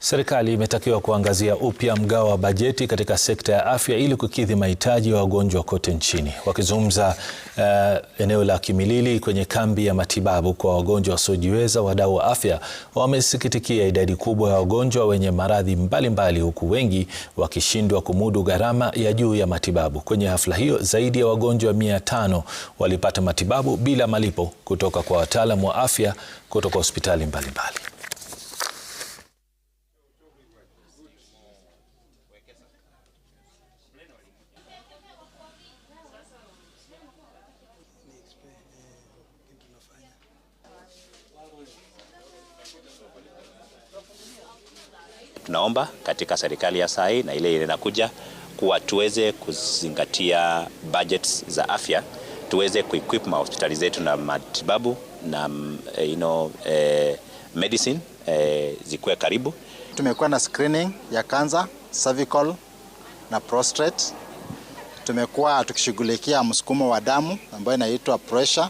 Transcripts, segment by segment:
Serikali imetakiwa kuangazia upya mgao wa bajeti katika sekta ya afya ili kukidhi mahitaji ya wagonjwa kote nchini. Wakizungumza eneo la Kimilili kwenye kambi ya matibabu kwa wagonjwa wasiojiweza, wadau wa afya wamesikitikia idadi kubwa ya wagonjwa wenye maradhi mbalimbali, huku wengi wakishindwa kumudu gharama ya juu ya matibabu. Kwenye hafla hiyo, zaidi ya wagonjwa 500 walipata matibabu bila malipo kutoka kwa wataalamu wa afya kutoka hospitali mbalimbali. Tunaomba katika serikali ya saa hii na ile inakuja kuwa tuweze kuzingatia budgets za afya, tuweze kuequip hospitali zetu na matibabu na medicine zikuwe karibu. Tumekuwa na screening ya cancer, cervical na prostate. Tumekuwa tukishughulikia msukumo wa damu ambayo inaitwa pressure.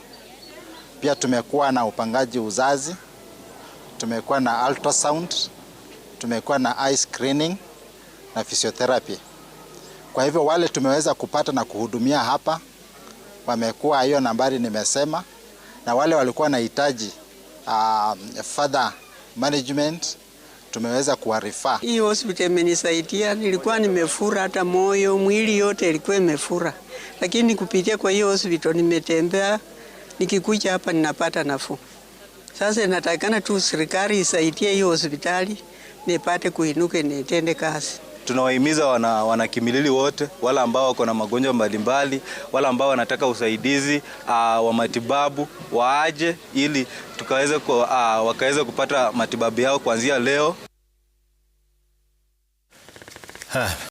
Pia tumekuwa na upangaji uzazi. Tumekuwa na ultrasound. Tumekuwa na eye screening na physiotherapy. Kwa hivyo wale tumeweza kupata na kuhudumia hapa wamekuwa hiyo nambari nimesema, na wale walikuwa na hitaji further management tumeweza kuwarifa. Hii hospitali imenisaidia, nilikuwa nimefura hata moyo, mwili yote ilikuwa imefura. Lakini kupitia kwa hiyo hospitali nimetembea, nikikuja hapa ninapata nafuu. Sasa inatakikana tu serikali isaidie hiyo hospitali nipate kuinuka nitende kazi. Tunawahimiza wana Kimilili wote, wala ambao wako na magonjwa mbalimbali, wala ambao wanataka usaidizi wa matibabu waaje ili wakaweze kupata matibabu yao kuanzia leo.